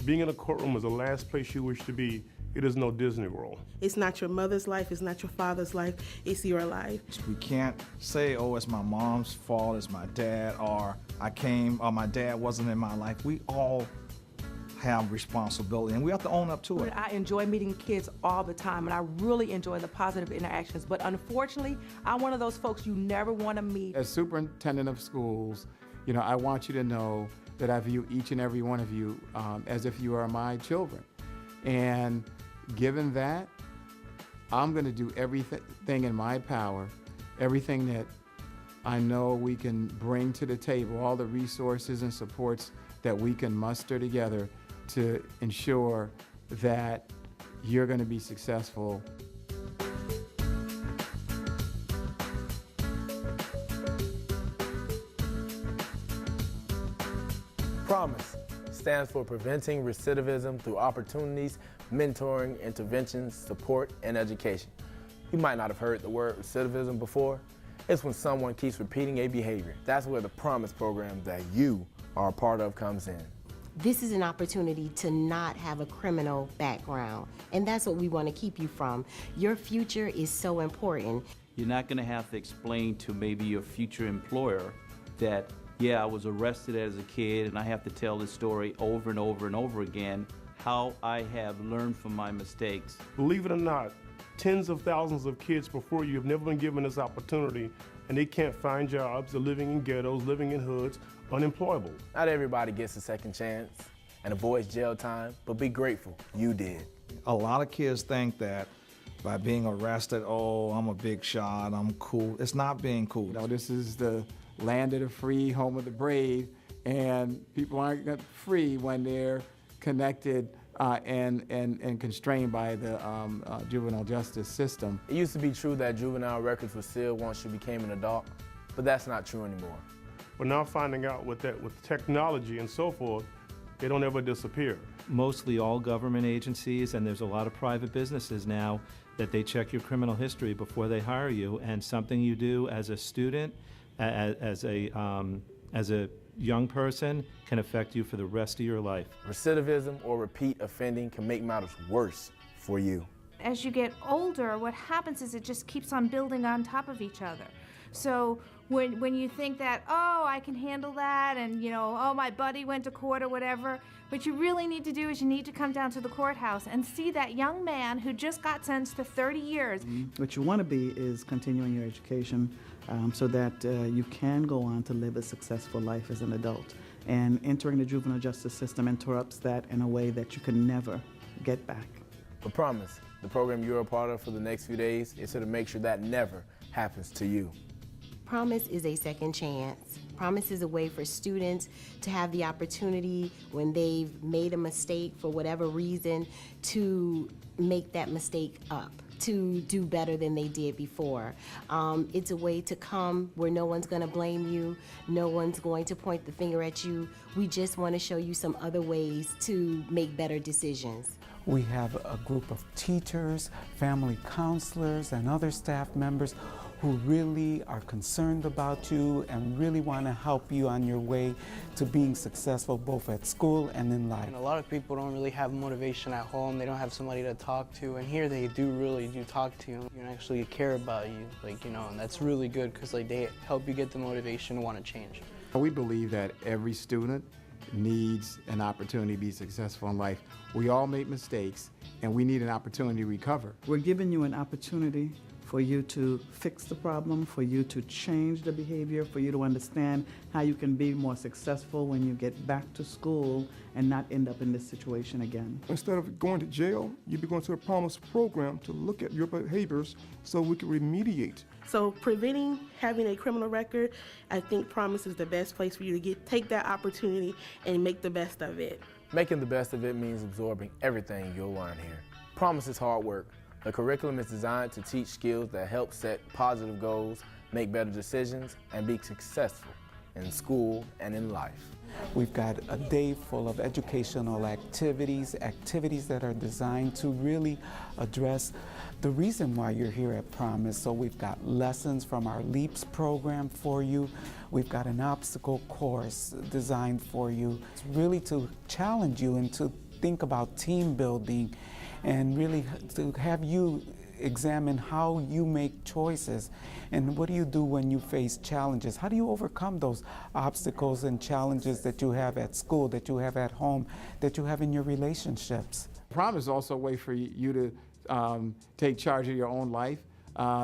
Being in a courtroom is the last place you wish to be. It is no Disney World. It's not your mother's life, it's not your father's life, it's your life. We can't say, oh, it's my mom's fault, it's my dad, or my dad wasn't in my life. We all have responsibility, and we have to own up to it. I enjoy meeting kids all the time, and I really enjoy the positive interactions, but unfortunately, I'm one of those folks you never want to meet. As superintendent of schools, you know, I want you to know that I view each and every one of you as if you are my children. And given that, I'm going to do everything in my power, everything that I know we can bring to the table, all the resources and supports that we can muster together to ensure that you're going to be successful. PROMISE stands for Preventing Recidivism Through Opportunities, Mentoring, Interventions, Support, and Education. You might not have heard the word recidivism before. It's when someone keeps repeating a behavior. That's where the PROMISE program that you are a part of comes in. This is an opportunity to not have a criminal background, and that's what we want to keep you from. Your future is so important. You're not going to have to explain to maybe your future employer that, yeah, I was arrested as a kid and I have to tell this story over and over and over again, how I have learned from my mistakes. Believe it or not, tens of thousands of kids before you have never been given this opportunity, and they can't find jobs. They're living in ghettos, living in hoods, unemployable. Not everybody gets a second chance and avoids jail time, but be grateful you did. A lot of kids think that by being arrested, oh, I'm a big shot, I'm cool. It's not being cool. You know, this is the land of the free, home of the brave, and people aren't free when they're connected and constrained by the juvenile justice system. It used to be true that juvenile records were sealed once you became an adult, but that's not true anymore. We're now finding out with technology and so forth, they don't ever disappear. Mostly all government agencies, and there's a lot of private businesses now that they check your criminal history before they hire you, and something you do as a student, as a young person, can affect you for the rest of your life. Recidivism or repeat offending can make matters worse for you. As you get older, what happens is it just keeps on building on top of each other. So when you think that, oh, I can handle that, and, you know, oh, my buddy went to court or whatever, what you really need to do is you need to come down to the courthouse and see that young man who just got sentenced to 30 years. What you want to be is continuing your education so that you can go on to live a successful life as an adult. And entering the juvenile justice system interrupts that in a way that you can never get back. But PROMISE, the program you're a part of for the next few days, is here to make sure that never happens to you. PROMISE is a second chance. PROMISE is a way for students to have the opportunity when they've made a mistake for whatever reason to make that mistake up, to do better than they did before. It's a way to come where no one's going to blame you, no one's going to point the finger at you. We just want to show you some other ways to make better decisions. We have a group of teachers, family counselors, and other staff members who really are concerned about you and really want to help you on your way to being successful both at school and in life. And a lot of people don't really have motivation at home. They don't have somebody to talk to, and here they really do talk to you and actually care about you, like, you know, and that's really good because like they help you get the motivation to want to change. We believe that every student needs an opportunity to be successful in life. We all make mistakes, and we need an opportunity to recover. We're giving you an opportunity for you to fix the problem, for you to change the behavior, for you to understand how you can be more successful when you get back to school and not end up in this situation again. Instead of going to jail, you'd be going to a PROMISE program to look at your behaviors so we can remediate. So preventing having a criminal record, I think PROMISE is the best place for you to take that opportunity and make the best of it. Making the best of it means absorbing everything you'll learn here. PROMISE is hard work. The curriculum is designed to teach skills that help set positive goals, make better decisions, and be successful in school and in life. We've got a day full of educational activities that are designed to really address the reason why you're here at PROMISE. So we've got lessons from our LEAPS program for you. We've got an obstacle course designed for you. It's really to challenge you and to think about team building and really to have you examine how you make choices and what do you do when you face challenges. How do you overcome those obstacles and challenges that you have at school, that you have at home, that you have in your relationships? Prom is also a way for you to take charge of your own life,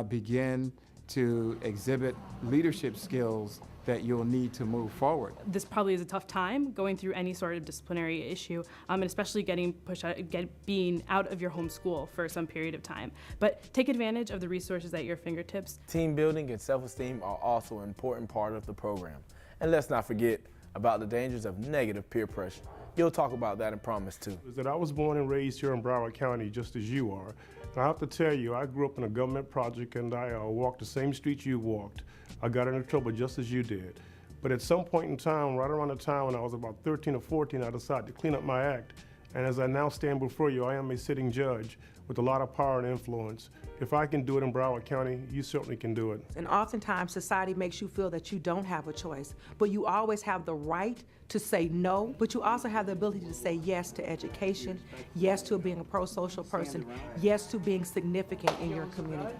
begin to exhibit leadership skills that you'll need to move forward. This probably is a tough time going through any sort of disciplinary issue, and especially getting pushed out, being out of your home school for some period of time. But take advantage of the resources at your fingertips. Team building and self-esteem are also an important part of the program. And let's not forget about the dangers of negative peer pressure. You'll talk about that in Promise too. Is that I was born and raised here in Broward County just as you are. And I have to tell you, I grew up in a government project and I walked the same streets you walked. I got into trouble just as you did. But at some point in time, right around the time when I was about 13 or 14, I decided to clean up my act. And as I now stand before you, I am a sitting judge with a lot of power and influence. If I can do it in Broward County, you certainly can do it. And oftentimes society makes you feel that you don't have a choice, but you always have the right to say no, but you also have the ability to say yes to education, yes to being a pro-social person, yes to being significant in your community.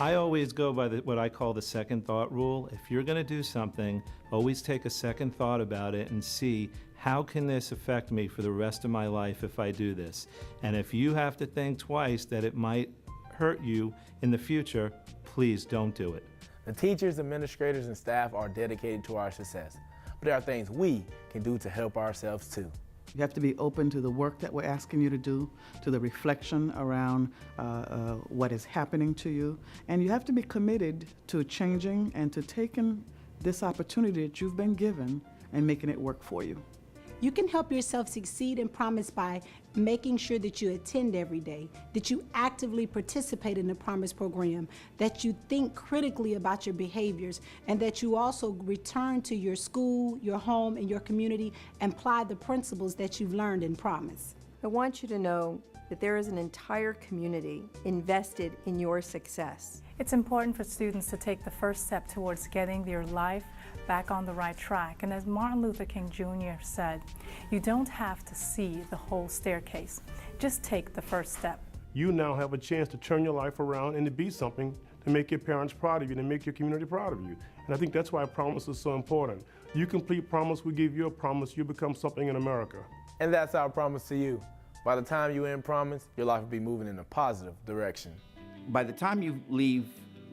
I always go by what I call the second thought rule. If you're going to do something, always take a second thought about it and see, how can this affect me for the rest of my life if I do this? And if you have to think twice that it might hurt you in the future, please don't do it. The teachers, administrators, and staff are dedicated to our success, but there are things we can do to help ourselves too. You have to be open to the work that we're asking you to do, to the reflection around what is happening to you, and you have to be committed to changing and to taking this opportunity that you've been given and making it work for you. You can help yourself succeed in Promise by making sure that you attend every day, that you actively participate in the Promise program, that you think critically about your behaviors, and that you also return to your school, your home, and your community and apply the principles that you've learned in Promise. I want you to know that there is an entire community invested in your success. It's important for students to take the first step towards getting their life back on the right track. And as Martin Luther King Jr. said, you don't have to see the whole staircase. Just take the first step. You now have a chance to turn your life around and to be something to make your parents proud of you, to make your community proud of you. And I think that's why Promise is so important. You complete Promise, we give you a promise, you become something in America. And that's our promise to you. By the time you end Promise, your life will be moving in a positive direction. By the time you leave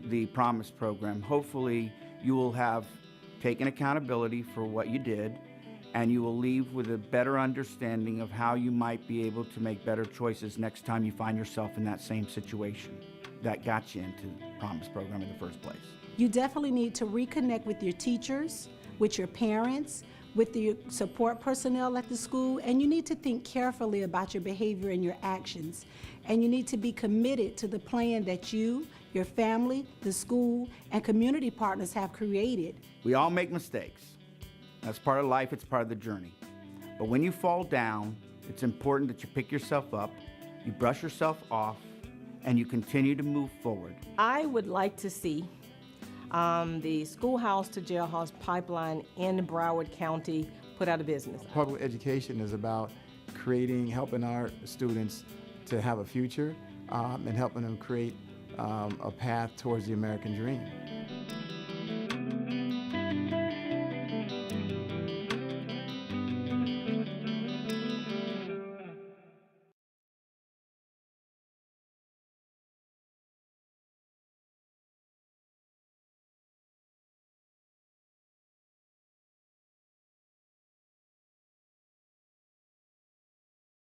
the Promise program, hopefully you will have taken accountability for what you did, and you will leave with a better understanding of how you might be able to make better choices next time you find yourself in that same situation that got you into the Promise program in the first place. You definitely need to reconnect with your teachers, with your parents, with the support personnel at the school, and you need to think carefully about your behavior and your actions. And you need to be committed to the plan that you, your family, the school, and community partners have created. We all make mistakes. That's part of life, it's part of the journey. But when you fall down, it's important that you pick yourself up, you brush yourself off, and you continue to move forward. I would like to see the schoolhouse to jailhouse pipeline in Broward County put out of business. Public education is about helping our students to have a future and helping them create a path towards the American dream.